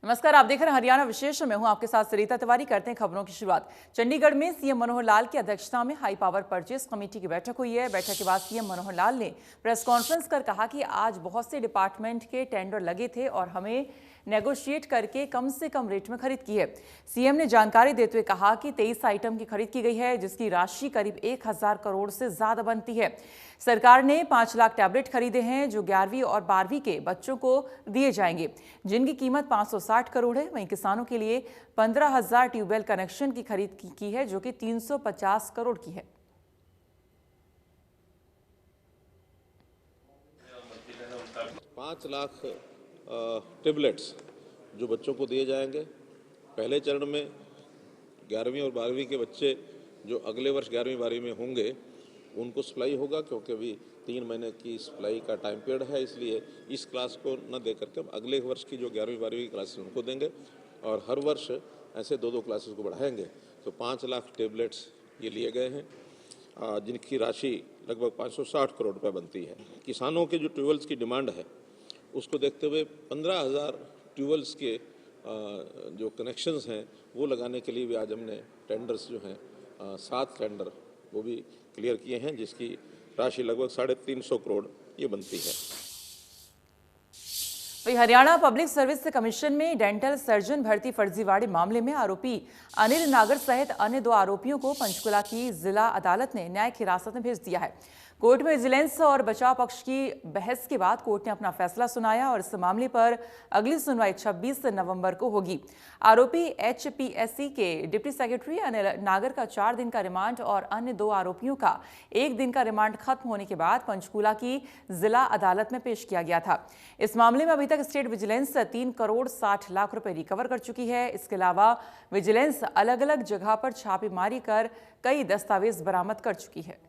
नमस्कार, आप देख रहे हैं हरियाणा विशेष। मैं हूं आपके साथ सरिता तिवारी। करते हैं खबरों की शुरुआत। चंडीगढ़ में सीएम मनोहर लाल की अध्यक्षता में हाई पावर परचेज कमेटी की बैठक हुई है। बैठक के बाद सीएम मनोहर लाल ने प्रेस कॉन्फ्रेंस कर कहा कि आज बहुत से डिपार्टमेंट के टेंडर लगे थे और हमें नेगोशिएट करके कम से कम रेट में खरीद की है। सीएम ने जानकारी देते हुए कहा कि 23 आइटम की खरीद की गई है, जिसकी राशि करीब 1000 करोड़ से ज्यादा बनती है। सरकार ने 5 लाख टैबलेट खरीदे हैं जो 11वीं और 12वीं के बच्चों को दिए जाएंगे, जिनकी कीमत 560 करोड़ है। वहीं किसानों के लिए 15,000 ट्यूबवेल कनेक्शन की खरीद की है, जो कि 350 करोड़ की है। पाँच लाख टेबलेट्स जो बच्चों को दिए जाएंगे। पहले चरण में 11वीं और 12वीं के बच्चे जो अगले वर्ष 11वीं 12वीं में होंगे उनको सप्लाई होगा, क्योंकि अभी 3 महीने की सप्लाई का टाइम पीरियड है। इसलिए इस क्लास को न दे करके हम अगले वर्ष की जो 11वीं 12वीं की क्लासेस उनको देंगे और हर वर्ष ऐसे 2-2 क्लासेस को बढ़ाएंगे। तो 5 लाख टेबलेट्स ये लिए गए हैं, जिनकी राशि लगभग 560 करोड़ रुपये बनती है। किसानों के जो ट्यूबवेल्स की डिमांड है उसको देखते हुए 15,000 ट्यूबवेल्स के जो कनेक्शंस हैं वो लगाने के लिए भी आज हमने टेंडर्स जो हैं 7 टेंडर वो भी क्लियर किए हैं, जिसकी राशि लगभग 350 करोड़ ये बनती है। वहीं हरियाणा पब्लिक सर्विस कमीशन में डेंटल सर्जन भर्ती फर्जीवाड़े मामले में आरोपी अनिल नागर सहित अन्य 2 आरोपियों को पंचकुला की जिला अदालत ने न्यायिक हिरासत में भेज दिया है। कोर्ट में विजिलेंस और बचाव पक्ष की बहस के बाद कोर्ट ने अपना फैसला सुनाया और इस मामले पर अगली सुनवाई 26 नवंबर को होगी। आरोपी एचपीएससी के डिप्टी सेक्रेटरी अनिल नागर का 4 दिन का रिमांड और अन्य 2 आरोपियों का 1 दिन का रिमांड खत्म होने के बाद पंचकूला की जिला अदालत में पेश किया गया था। इस मामले में अभी तक स्टेट विजिलेंस 3 करोड़ 60 लाख रुपए रिकवर कर चुकी है। इसके अलावा विजिलेंस अलग अलग जगह पर छापेमारी कर कई दस्तावेज बरामद कर चुकी है।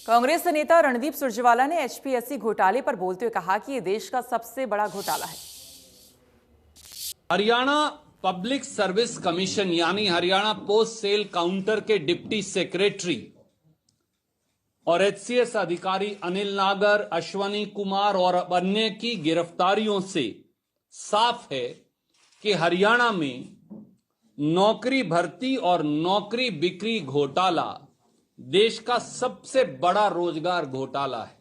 कांग्रेस नेता रणदीप सुरजेवाला ने एचपीएससी घोटाले पर बोलते हुए कहा कि यह देश का सबसे बड़ा घोटाला है। हरियाणा पब्लिक सर्विस कमीशन यानी हरियाणा पोस्ट सेल काउंटर के डिप्टी सेक्रेटरी और एचसीएस अधिकारी अनिल नागर, अश्वनी कुमार और अन्य की गिरफ्तारियों से साफ है कि हरियाणा में नौकरी भर्ती और नौकरी बिक्री घोटाला देश का सबसे बड़ा रोजगार घोटाला है।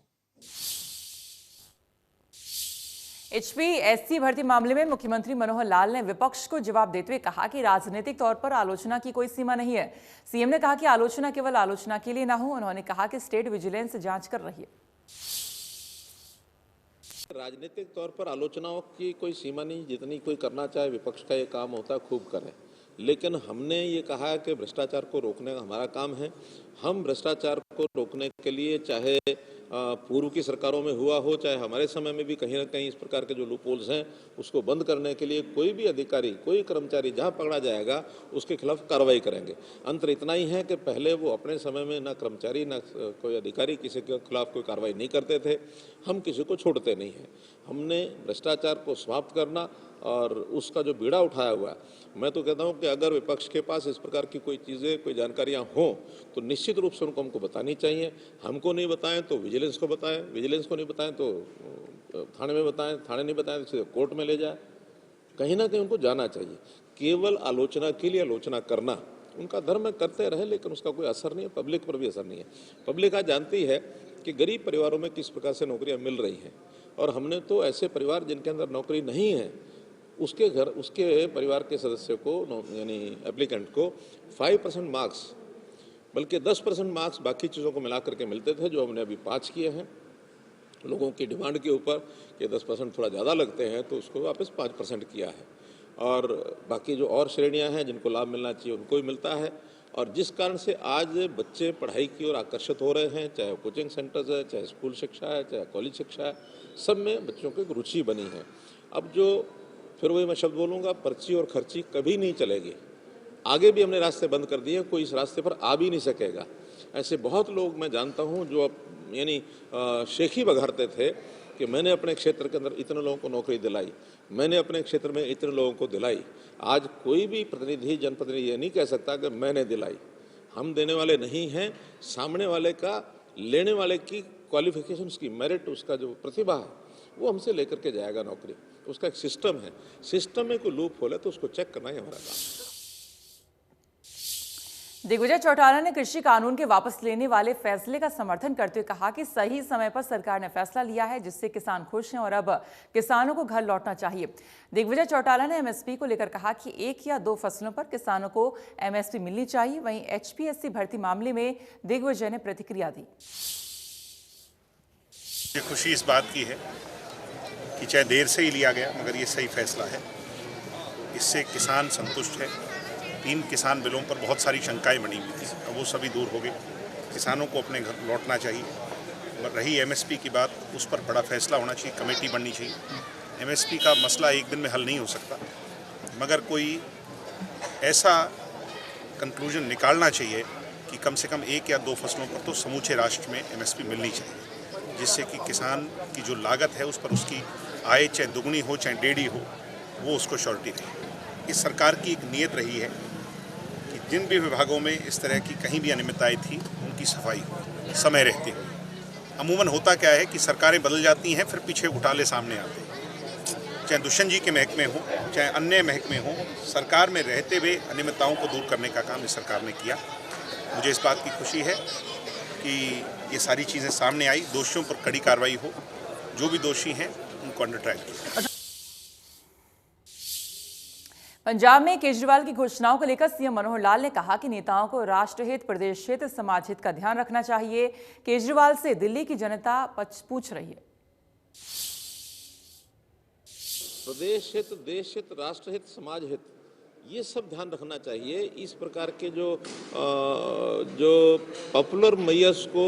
एचपीएससी भर्ती मामले में मुख्यमंत्री मनोहर लाल ने विपक्ष को जवाब देते हुए कहा कि राजनीतिक तौर पर आलोचना की कोई सीमा नहीं है। सीएम ने कहा कि आलोचना केवल आलोचना के लिए ना हो। उन्होंने कहा कि स्टेट विजिलेंस जांच कर रही है। राजनीतिक तौर पर आलोचनाओं की कोई सीमा नहीं, जितनी कोई करना चाहे विपक्ष का ये काम होता है खूब करें। लेकिन हमने ये कहा है कि भ्रष्टाचार को रोकने का हमारा काम है। हम भ्रष्टाचार को रोकने के लिए चाहे पूर्व की सरकारों में हुआ हो, चाहे हमारे समय में भी कहीं ना कहीं इस प्रकार के जो लूपहोल्स हैं उसको बंद करने के लिए कोई भी अधिकारी, कोई कर्मचारी जहां पकड़ा जाएगा उसके खिलाफ कार्रवाई करेंगे। अंतर इतना ही है कि पहले वो अपने समय में ना कर्मचारी ना कोई अधिकारी किसी के खिलाफ कोई कार्रवाई नहीं करते थे। हम किसी को छोड़ते नहीं हैं। हमने भ्रष्टाचार को समाप्त करना और उसका जो बीड़ा उठाया हुआ है, मैं तो कहता हूं कि अगर विपक्ष के पास इस प्रकार की कोई चीज़ें, कोई जानकारियां हों तो निश्चित रूप से उनको हमको बतानी चाहिए। हमको नहीं बताएं तो विजिलेंस को बताएं, विजिलेंस को नहीं बताएं तो थाने में बताएं, थाने नहीं बताएं तो कोर्ट में ले जाए। कहीं ना कहीं उनको जाना चाहिए। केवल आलोचना के लिए आलोचना करना उनका धर्म है, करते रहे, लेकिन उसका कोई असर नहीं है, पब्लिक पर भी असर नहीं है। पब्लिक आज जानती है कि गरीब परिवारों में किस प्रकार से नौकरियाँ मिल रही हैं। और हमने तो ऐसे परिवार जिनके अंदर नौकरी नहीं है उसके घर, उसके परिवार के सदस्य को यानी एप्लीकेंट को 5% मार्क्स, बल्कि 10% मार्क्स बाकी चीज़ों को मिला करके मिलते थे, जो हमने अभी 5 किए हैं। लोगों की डिमांड के ऊपर कि 10% थोड़ा ज़्यादा लगते हैं तो उसको वापस 5% किया है। और बाकी जो और श्रेणियां हैं जिनको लाभ मिलना चाहिए उनको भी मिलता है। और जिस कारण से आज बच्चे पढ़ाई की ओर आकर्षित हो रहे हैं, चाहे कोचिंग सेंटर्स है, चाहे स्कूल शिक्षा है, चाहे कॉलेज शिक्षा है, सब में बच्चों की रुचि बनी है। अब जो फिर वही मैं शब्द बोलूँगा, पर्ची और खर्ची कभी नहीं चलेगी। आगे भी हमने रास्ते बंद कर दिए, कोई इस रास्ते पर आ भी नहीं सकेगा। ऐसे बहुत लोग मैं जानता हूँ जो अब यानी शेखी बघारते थे कि मैंने अपने क्षेत्र के अंदर इतने लोगों को नौकरी दिलाई, मैंने अपने क्षेत्र में इतने लोगों को दिलाई। आज कोई भी प्रतिनिधि, जनप्रतिनिधि ये नहीं कह सकता कि मैंने दिलाई। हम देने वाले नहीं हैं, सामने वाले का, लेने वाले की क्वालिफिकेशन, उसकी मेरिट, उसका जो प्रतिभा है वो हमसे लेकर के जाएगा नौकरी। उसका एक सिस्टम है, सिस्टम में कोई लूप होल है तो उसको चेक करना ही हमारा काम है। दिग्विजय चौटाला ने कृषि कानून के वापस लेने वाले फैसले का समर्थन करते हुए कहा कि सही समय पर सरकार ने फैसला लिया है जिससे किसान खुश हैं और अब किसानों को घर लौटना चाहिए। दिग्विजय चौटाला ने एमएसपी को लेकर कहा कि 1 या 2 फसलों पर किसानों को एमएसपी मिलनी चाहिए। वहीं एचपीएससी भर्ती मामले में दिग्विजय ने प्रतिक्रिया दी। ये खुशी इस बात की है कि चाहे देर से ही लिया गया मगर ये सही फैसला है। इससे किसान संतुष्ट है। 3 किसान बिलों पर बहुत सारी शंकाएं बनी हुई थी, अब वो सभी दूर हो गई। किसानों को अपने घर लौटना चाहिए। रही एमएसपी की बात, उस पर बड़ा फैसला होना चाहिए, कमेटी बननी चाहिए। एमएसपी का मसला एक दिन में हल नहीं हो सकता, मगर कोई ऐसा कंक्लूजन निकालना चाहिए कि कम से कम 1 या 2 फसलों पर तो समूचे राष्ट्र में एमएसपी मिलनी चाहिए, जिससे कि किसान की जो लागत है उस पर उसकी आय चाहे दुगनी हो चाहे डेढ़ी हो, वो उसको श्योरिटी रहे। इस सरकार की एक नीयत रही है कि जिन भी विभागों में इस तरह की कहीं भी अनियमितताएं थी उनकी सफाई हो समय रहते हुए। अमूमन होता क्या है कि सरकारें बदल जाती हैं, फिर पीछे घोटाले सामने आते हैं। चाहे दुष्यंत जी के महकमे हो चाहे अन्य महकमे हो, सरकार में रहते हुए अनियमितताओं को दूर करने का काम इस सरकार ने किया। मुझे इस बात की खुशी है कि ये सारी चीज़ें सामने आई, दोषियों पर कड़ी कार्रवाई हो, जो भी दोषी हैं उनको अंडर ट्रायल किया। पंजाब में केजरीवाल की घोषणाओं को लेकर सीएम मनोहर लाल ने कहा कि नेताओं को राष्ट्रहित, प्रदेश हित, समाज हित का ध्यान रखना चाहिए। केजरीवाल से दिल्ली की जनता पूछ रही है। प्रदेश हित, देश हित, राष्ट्र हित, समाज हित, ये सब ध्यान रखना चाहिए। इस प्रकार के जो पॉपुलर मैयर्स को,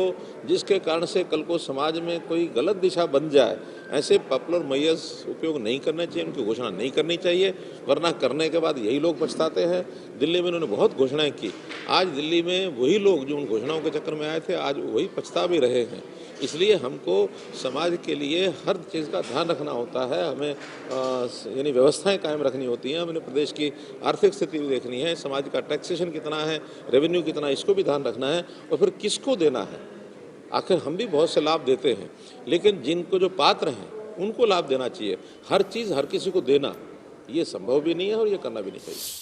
जिसके कारण से कल को समाज में कोई गलत दिशा बन जाए, ऐसे पॉपुलर मैयर्स उपयोग नहीं करने चाहिए, उनकी घोषणा नहीं करनी चाहिए, वरना करने के बाद यही लोग पछताते हैं। दिल्ली में उन्होंने बहुत घोषणाएं की, आज दिल्ली में वही लोग जो उन घोषणाओं के चक्कर में आए थे आज वही पछता भी रहे हैं। इसलिए हमको समाज के लिए हर चीज़ का ध्यान रखना होता है, हमें यानी व्यवस्थाएं कायम रखनी होती हैं, हमें प्रदेश की आर्थिक स्थिति भी देखनी है, समाज का टैक्सेशन कितना है, रेवेन्यू कितना है, इसको भी ध्यान रखना है और फिर किसको देना है। आखिर हम भी बहुत से लाभ देते हैं, लेकिन जिनको जो पात्र हैं उनको लाभ देना चाहिए। हर चीज़ हर किसी को देना ये संभव भी नहीं है और ये करना भी नहीं चाहिए।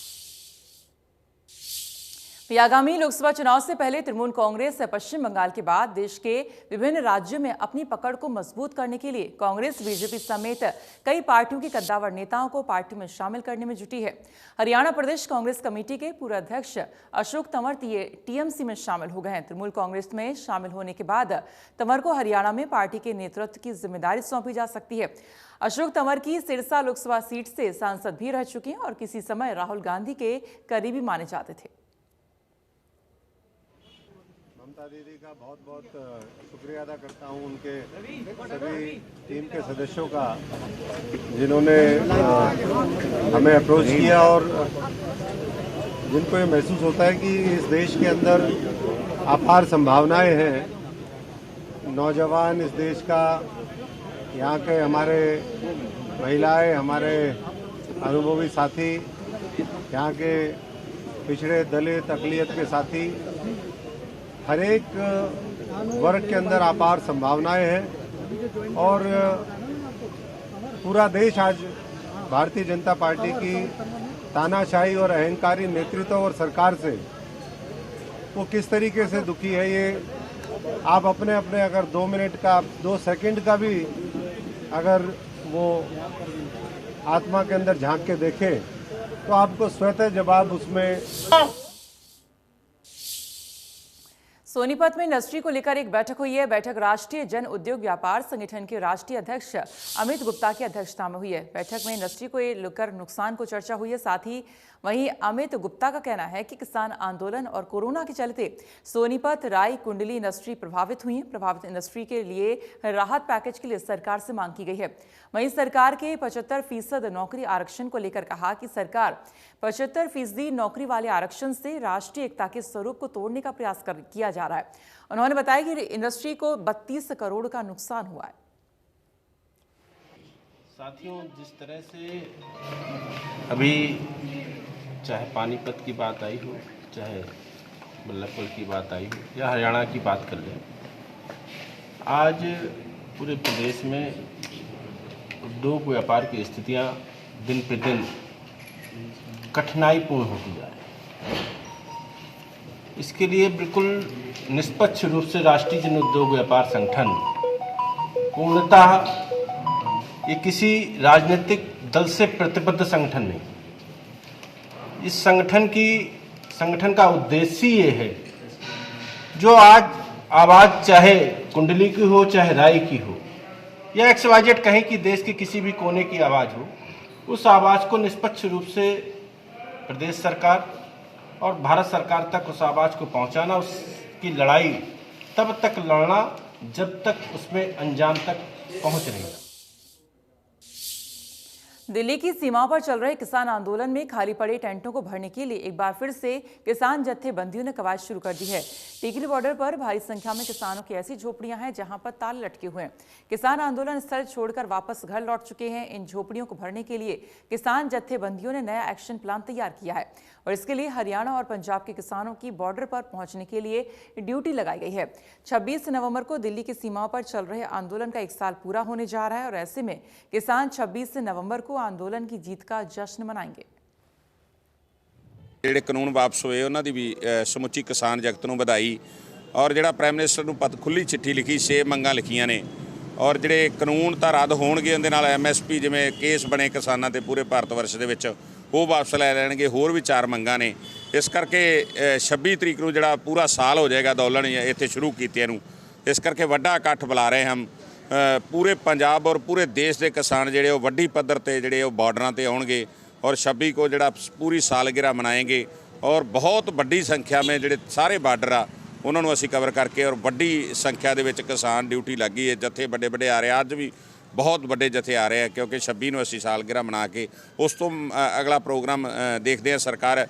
आगामी लोकसभा चुनाव से पहले तृणमूल कांग्रेस पश्चिम बंगाल के बाद देश के विभिन्न राज्यों में अपनी पकड़ को मजबूत करने के लिए कांग्रेस, बीजेपी समेत कई पार्टियों के कद्दावर नेताओं को पार्टी में शामिल करने में जुटी है। हरियाणा प्रदेश कांग्रेस कमेटी के पूर्व अध्यक्ष अशोक तंवर टीएमसी में शामिल हो गए हैं। तृणमूल कांग्रेस में शामिल होने के बाद तंवर को हरियाणा में पार्टी के नेतृत्व की जिम्मेदारी सौंपी जा सकती है। अशोक तंवर की सिरसा लोकसभा सीट से सांसद भी रह चुके हैं और किसी समय राहुल गांधी के करीबी माने जाते थे। ममता दीदी का बहुत बहुत शुक्रिया अदा करता हूं, उनके सभी टीम के सदस्यों का जिन्होंने हमें अप्रोच किया और जिनको ये महसूस होता है कि इस देश के अंदर अपार संभावनाएं हैं। नौजवान इस देश का, यहाँ के हमारे महिलाएं, हमारे अनुभवी साथी, यहाँ के पिछड़े दलित अक़लियत के साथी, हर एक वर्ग के अंदर अपार संभावनाएं हैं और पूरा देश आज भारतीय जनता पार्टी की तानाशाही और अहंकारी नेतृत्व और सरकार से वो किस तरीके से दुखी है, ये आप अपने अपने अगर 2 मिनट का, 2 सेकंड का भी अगर वो आत्मा के अंदर झांक के देखें तो आपको स्वतः जवाब उसमें। सोनीपत में इंडस्ट्री को लेकर एक बैठक हुई है। बैठक राष्ट्रीय जन उद्योग व्यापार संगठन के राष्ट्रीय अध्यक्ष अमित गुप्ता की अध्यक्षता में हुई है। बैठक में इंडस्ट्री को लेकर नुकसान को चर्चा हुई है। साथ ही वहीं अमित गुप्ता का कहना है कि किसान आंदोलन और कोरोना के चलते सोनीपत, राई, कुंडली इंडस्ट्री प्रभावित हुई है। प्रभावित इंडस्ट्री के लिए राहत पैकेज के लिए सरकार से मांग की गई है। वहीं सरकार के 75% नौकरी आरक्षण को लेकर कहा कि सरकार 75% नौकरी वाले आरक्षण से राष्ट्रीय एकता के स्वरूप को तोड़ने का प्रयास किया जा रहा है। उन्होंने बताया कि इंडस्ट्री को 32 करोड़ का नुकसान हुआ है। साथियों, जिस तरह से अभी चाहे पानीपत की बात आई हो, चाहे बल्लभगढ़ की बात आई हो या हरियाणा की बात कर लें, आज पूरे प्रदेश में उद्योग व्यापार की स्थितियां दिन पे दिन कठिनाईपूर्ण होती जा रही है। इसके लिए बिल्कुल निष्पक्ष रूप से राष्ट्रीय जन उद्योग व्यापार संगठन पूर्णतः ये किसी राजनीतिक दल से प्रतिबद्ध संगठन नहीं। इस संगठन का उद्देश्य ये है, जो आज आवाज़ चाहे कुंडली की हो चाहे राय की हो या XYZ कहीं की देश के किसी भी कोने की आवाज़ हो, उस आवाज़ को निष्पक्ष रूप से प्रदेश सरकार और भारत सरकार तक उस आवाज़ को पहुंचाना, उसकी लड़ाई तब तक लड़ना जब तक उसमें अंजाम तक पहुंच नहीं। दिल्ली की सीमाओं पर चल रहे किसान आंदोलन में खाली पड़े टेंटों को भरने के लिए एक बार फिर से किसान जत्थेबंदियों ने कवायद शुरू कर दी है। टिकरी बॉर्डर पर भारी संख्या में किसानों की ऐसी झोपड़ियां हैं जहां पर ताले लटके हुए हैं। किसान आंदोलन स्थल छोड़कर वापस घर लौट चुके हैं। इन झोपड़ियों को भरने के लिए किसान जत्थेबंदियों ने नया एक्शन प्लान तैयार किया है और इसके लिए हरियाणा और पंजाब के किसानों की बॉर्डर पर पहुंचने के लिए ड्यूटी लगाई गई है। 26 नवंबर को दिल्ली की सीमाओं पर चल रहे आंदोलन का 1 साल पूरा होने जा रहा है और ऐसे में किसान 26 नवंबर को आंदोलन की जीत का जश्न मनाएंगे। ਜਿਹੜੇ ਕਾਨੂੰਨ ਵਾਪਸ ਹੋਏ ਉਹਨਾਂ ਦੀ ਵੀ ਸਮੁੱਚੀ ਕਿਸਾਨ ਜਗਤ ਨੂੰ ਵਧਾਈ ਔਰ ਜਿਹੜਾ ਪ੍ਰਾਈਮ ਮਿਨਿਸਟਰ ਨੂੰ ਪਤ ਖੁੱਲੀ ਚਿੱਠੀ ਲਿਖੀ 6 ਮੰਗਾਂ ਲਿਖੀਆਂ ਨੇ ਔਰ ਜਿਹੜੇ ਕਾਨੂੰਨ ਤਾਂ ਰੱਦ ਹੋਣਗੇ ਉਹਦੇ ਨਾਲ MSP ਜਿਵੇਂ ਕੇਸ ਬਣੇ ਕਿਸਾਨਾਂ ਤੇ ਪੂਰੇ ਭਾਰਤ ਵਰਸ਼ ਦੇ ਵਿੱਚ ਉਹ ਵਾਪਸ ਲੈ ਲੈਣਗੇ। ਹੋਰ ਵੀ 4 ਮੰਗਾਂ ਨੇ। ਇਸ ਕਰਕੇ 26 ਤਰੀਕ ਨੂੰ ਜਿਹੜਾ ਪੂਰਾ ਸਾਲ ਹੋ ਜਾਏਗਾ ਅੰਦੋਲਨ ਇੱਥੇ ਸ਼ੁਰੂ ਕੀਤੇ ਨੂੰ। ਇਸ ਕਰਕੇ ਵੱਡਾ ਇਕੱਠ ਬੁਲਾ ਰਹੇ ਹਾਂ। पूरे पंजाब और पूरे देश के किसान जोड़े वड्डी पद्धर पर जोड़े बॉर्डर पर आउणगे और 26 को जोड़ा पूरी सालगिरह मनाएंगे और बहुत वड्डी संख्या में जोड़े सारे बार्डर आ उन्होंने असी कवर करके और वड्डी संख्या के किसान ड्यूटी लगी है। जत्थे बड़े बड़े आ रहे हैं, अज भी बहुत बड़े जत्थे आ रहे हैं क्योंकि 26 को असी सालगिरह मना के उस तो अगला प्रोग्राम देखते हैं सरकार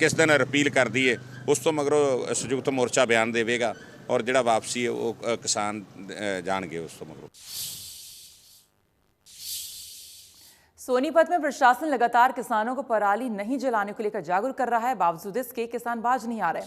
किस दिन रिपील करती है। उस तो मगरों संयुक्त मोर्चा बयान देगा और जिहड़ा वापसी है वो किसान जाणगे उस तो मगरों। सोनीपत में प्रशासन लगातार किसानों को पराली नहीं जलाने को लेकर जागरूक कर रहा है। बावजूद इसके किसान बाज नहीं आ रहे।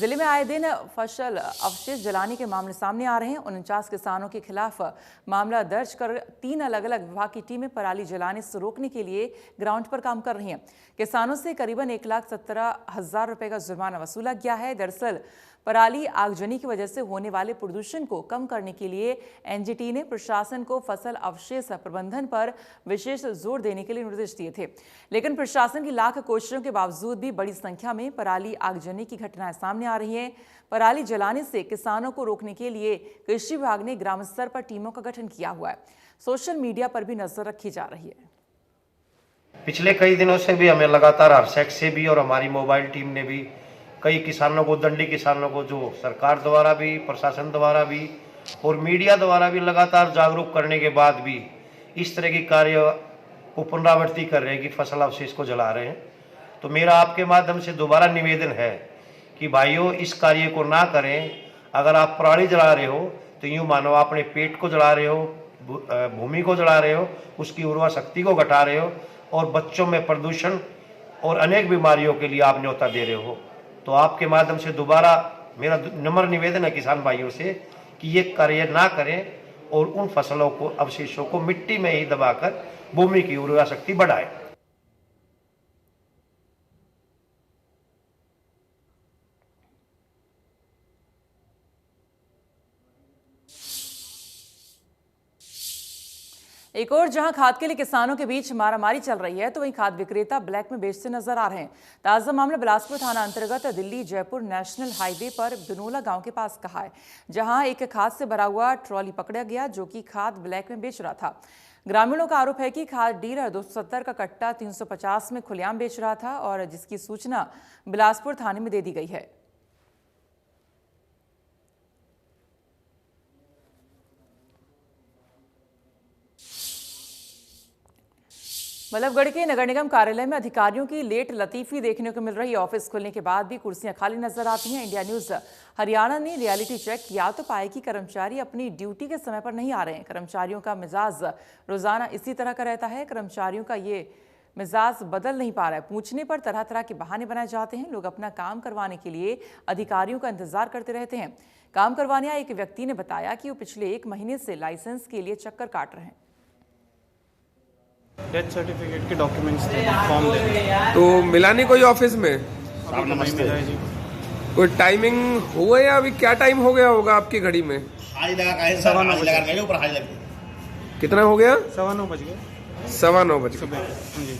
जिले में आए दिन फसल अवशेष जलाने के मामले सामने आ रहे हैं। 49 किसानों के खिलाफ मामला दर्ज कर 3 अलग अलग विभाग की टीमें पराली जलाने से रोकने के लिए ग्राउंड पर काम कर रही हैं। किसानों से करीबन 1,17,000 रुपए का जुर्माना वसूला गया है। दरअसल पराली आगजनी की वजह से होने वाले प्रदूषण को कम करने के लिए एनजीटी ने प्रशासन को फसल अवशेष प्रबंधन पर विशेष जोर देने के लिए निर्देश दिए थे, लेकिन प्रशासन की लाख कोशिशों के बावजूद भी बड़ी संख्या में पराली आगजनी की घटनाएं सामने आ रही हैं। पराली जलाने से किसानों को रोकने के लिए कृषि विभाग ने ग्राम स्तर पर टीमों का गठन किया हुआ है। सोशल मीडिया पर भी नजर रखी जा रही है। पिछले कई दिनों से भी हमें लगातार हरसेक से भी और हमारी मोबाइल टीम ने भी कई किसानों को, दंडी किसानों को, जो सरकार द्वारा भी, प्रशासन द्वारा भी और मीडिया द्वारा भी लगातार जागरूक करने के बाद भी इस तरह की कार्य को पुनरावृत्ति कर रहे हैं कि फसल अवशेष को जला रहे हैं। तो मेरा आपके माध्यम से दोबारा निवेदन है कि भाइयों इस कार्य को ना करें। अगर आप पराली जला रहे हो तो यूँ मानो अपने पेट को जला रहे हो, भूमि को जला रहे हो, उसकी उर्वरा शक्ति को घटा रहे हो और बच्चों में प्रदूषण और अनेक बीमारियों के लिए आप न्योता दे रहे हो। तो आपके माध्यम से दोबारा मेरा नम्र निवेदन है किसान भाइयों से कि ये कार्य ना करें और उन फसलों को, अवशेषों को मिट्टी में ही दबाकर भूमि की उर्वरा शक्ति बढ़ाएं। एक और जहां खाद के लिए किसानों के बीच मारामारी चल रही है तो वहीं खाद विक्रेता ब्लैक में बेचते नजर आ रहे हैं। ताजा मामला बिलासपुर थाना अंतर्गत दिल्ली जयपुर नेशनल हाईवे पर बिनोला गांव के पास का है, जहां एक खाद से भरा हुआ ट्रॉली पकड़ा गया जो कि खाद ब्लैक में बेच रहा था। ग्रामीणों का आरोप है कि खाद डीलर 270 का कट्टा 350 में खुलेआम बेच रहा था और जिसकी सूचना बिलासपुर थाने में दे दी गई है। बल्लभगढ़ के नगर निगम कार्यालय में अधिकारियों की लेट लतीफी देखने को मिल रही है। ऑफिस खुलने के बाद भी कुर्सियां खाली नजर आती हैं। इंडिया न्यूज हरियाणा ने रियलिटी चेक किया तो पाया कि कर्मचारी अपनी ड्यूटी के समय पर नहीं आ रहे हैं। कर्मचारियों का मिजाज रोजाना इसी तरह का रहता है। कर्मचारियों का ये मिजाज बदल नहीं पा रहा है। पूछने पर तरह तरह के बहाने बनाए जाते हैं। लोग अपना काम करवाने के लिए अधिकारियों का इंतजार करते रहते हैं। काम करवाने आए एक व्यक्ति ने बताया कि वो पिछले 1 महीने से लाइसेंस के लिए चक्कर काट रहे हैं। डेथ सर्टिफिकेट के डॉक्यूमेंट्स थे, फॉर्म थे। तो मिला नहीं कोई ऑफिस में? अभी तो नहीं मिला है जी। कोई टाइमिंग हुआ या अभी क्या टाइम हो गया होगा आपकी घड़ी में? कितना हो गया? 9:15 बज गए 9:15 बज सुबह। गए। हाँ जी।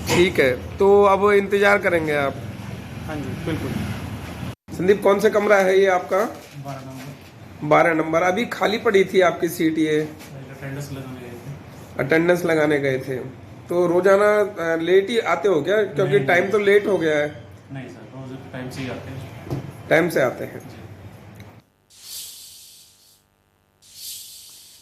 ठीक है, तो अब इंतजार करेंगे आप? हाँ जी बिल्कुल। संदीप, कौन सा कमरा है ये आपका? 12 नंबर। 12 नंबर। अभी खाली पड़ी थी आपकी सीट, ये अटेंडेंस लगाने गए थे। अटेंडेंस लगाने गए थे। तो रोजाना लेट ही आते हो क्या? क्योंकि टाइम तो लेट हो गया है। नहीं सर, रोज टाइम से ही आते हैं। टाइम से आते हैं।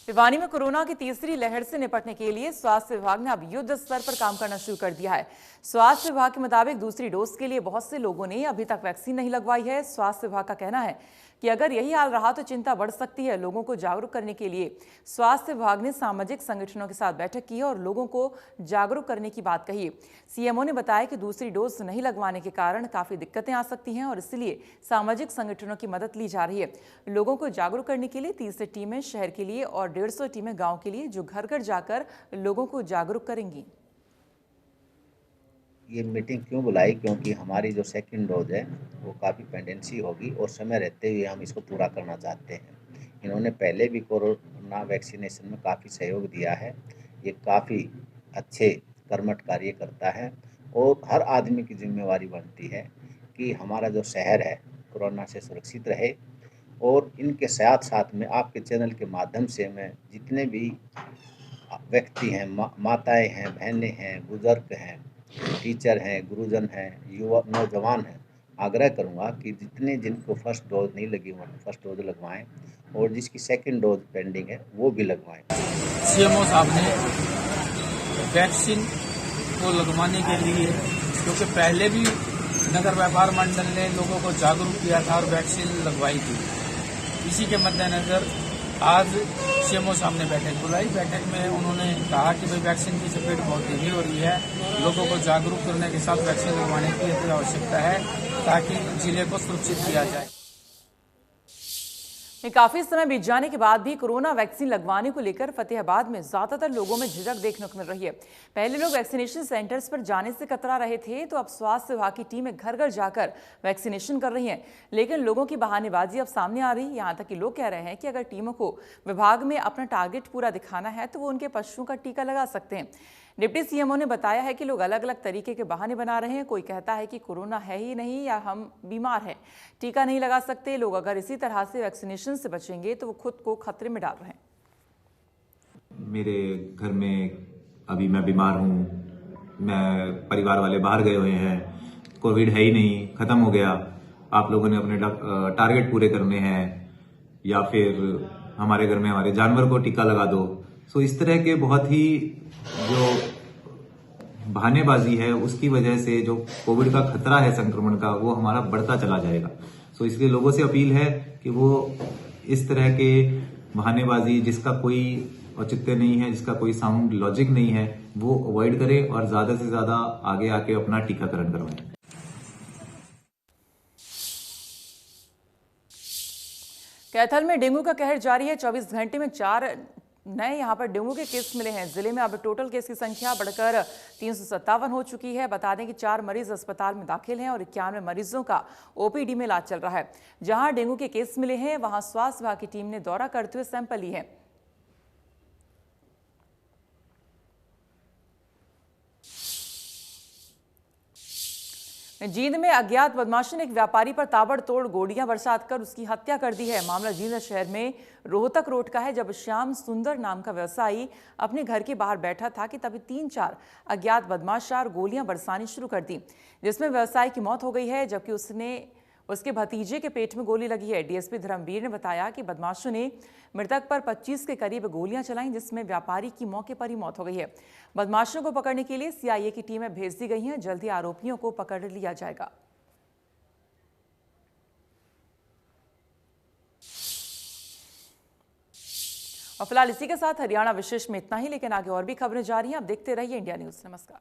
भिवानी में कोरोना की तीसरी लहर से निपटने के लिए स्वास्थ्य विभाग ने अब युद्ध स्तर पर काम करना शुरू कर दिया है। स्वास्थ्य विभाग के मुताबिक दूसरी डोज के लिए बहुत से लोगों ने अभी तक वैक्सीन नहीं लगवाई है। स्वास्थ्य विभाग का कहना है कि अगर यही हाल रहा तो चिंता बढ़ सकती है। लोगों को जागरूक करने के लिए स्वास्थ्य विभाग ने सामाजिक संगठनों के साथ बैठक की और लोगों को जागरूक करने की बात कही। सीएमओ ने बताया कि दूसरी डोज नहीं लगवाने के कारण काफी दिक्कतें आ सकती हैं और इसलिए सामाजिक संगठनों की मदद ली जा रही है। लोगों को जागरूक करने के लिए 30 टीमें शहर के लिए और 150 टीमें गाँव के लिए जो घर घर जाकर लोगों को जागरूक करेंगी। ये मीटिंग क्यों बुलाई? क्योंकि हमारी जो सेकंड डोज है वो काफ़ी पेंडेंसी होगी और समय रहते हुए हम इसको पूरा करना चाहते हैं। इन्होंने पहले भी कोरोना वैक्सीनेशन में काफ़ी सहयोग दिया है। ये काफ़ी अच्छे कर्मठ कार्य करता है और हर आदमी की जिम्मेवारी बनती है कि हमारा जो शहर है कोरोना से सुरक्षित रहे। और इनके साथ साथ में आपके चैनल के माध्यम से मैं जितने भी व्यक्ति हैं, माताएँ हैं, बहनें हैं, बुजुर्ग हैं, टीचर हैं, गुरुजन हैं, युवा नौजवान हैं, आग्रह करूंगा कि जिनको फर्स्ट डोज नहीं लगी वो फर्स्ट डोज लगवाएं और जिसकी सेकंड डोज पेंडिंग है वो भी लगवाएं। सीएमओ साहब ने वैक्सीन को लगवाने के लिए, क्योंकि पहले भी नगर व्यापार मंडल ने लोगों को जागरूक किया था और वैक्सीन लगवाई थी, इसी के मद्देनजर आज सीएमओ साहब ने बैठक बुलाई। बैठक में उन्होंने कहा कि भाई वैक्सीन की चपेट बहुत धीमी हो रही है, लोगों को जागरूक करने के साथ वैक्सीन लगवाने की आवश्यकता है ताकि जिले को सुरक्षित किया जाए। काफी समय बीत जाने के बाद भी कोरोना वैक्सीन लगवाने को लेकर फतेहाबाद में ज्यादातर लोगों में झिझक देखने को मिल रही है। पहले लोग वैक्सीनेशन सेंटर्स पर जाने से कतरा रहे थे, तो अब स्वास्थ्य विभाग की टीमें घर घर जाकर वैक्सीनेशन कर रही हैं। लेकिन लोगों की बहानेबाजी अब सामने आ रही है। यहाँ तक कि लोग कह रहे हैं कि अगर टीमों को विभाग में अपना टारगेट पूरा दिखाना है तो वो उनके पशुओं का टीका लगा सकते हैं। डिप्टी सीएमओ ने बताया है कि लोग अलग अलग तरीके के बहाने बना रहे हैं। कोई कहता है कि कोरोना है ही नहीं या हम बीमार हैं, टीका नहीं लगा सकते। लोग अगर इसी तरह से वैक्सीनेशन से बचेंगे तो वो खुद को खतरे में डाल रहे हैं। मेरे घर में अभी मैं बीमार हूँ, मैं परिवार वाले बाहर गए हुए हैं, कोविड है ही नहीं, खत्म हो गया, आप लोगों ने अपने टारगेट पूरे करने हैं या फिर हमारे घर में हमारे जानवर को टीका लगा दो। सो इस तरह के बहुत ही जो बहानेबाजी है उसकी वजह से जो कोविड का खतरा है संक्रमण का वो हमारा बढ़ता चला जाएगा। सो इसलिए लोगों से अपील है कि वो इस तरह के बहानेबाजी जिसका कोई औचित्य नहीं है, जिसका कोई साउंड लॉजिक नहीं है, वो अवॉइड करें और ज्यादा से ज्यादा आगे आके अपना टीकाकरण करवाएं। कैथल में डेंगू का कहर जारी है। 24 घंटे में 4 नए यहां पर डेंगू के केस मिले हैं। जिले में अब टोटल केस की संख्या बढ़कर 357 हो चुकी है। बता दें कि 4 मरीज अस्पताल में दाखिल हैं और 91 मरीजों का ओपीडी में इलाज चल रहा है। जहां डेंगू के केस मिले हैं वहां स्वास्थ्य विभाग की टीम ने दौरा करते हुए सैंपल ली है। जींद में अज्ञात बदमाशों ने एक व्यापारी पर ताबड़तोड़ गोलियां बरसात कर उसकी हत्या कर दी है। मामला जींद शहर में रोहतक रोड का है, जब श्याम सुंदर नाम का व्यवसायी अपने घर के बाहर बैठा था कि तभी 3-4 अज्ञात बदमाश गोलियां बरसानी शुरू कर दी, जिसमें व्यवसायी की मौत हो गई है, जबकि उसके भतीजे के पेट में गोली लगी है। डीएसपी धर्मवीर ने बताया कि बदमाशों ने मृतक पर 25 के करीब गोलियां चलाईं, जिसमें व्यापारी की मौके पर ही मौत हो गई है। बदमाशों को पकड़ने के लिए सीआईए की टीमें भेज दी गई हैं। जल्द ही आरोपियों को पकड़ लिया जाएगा। और फिलहाल इसी के साथ हरियाणा विशेष में इतना ही, लेकिन आगे और भी खबरें जारी हैं। अब देखते रहिए इंडिया न्यूज। नमस्कार।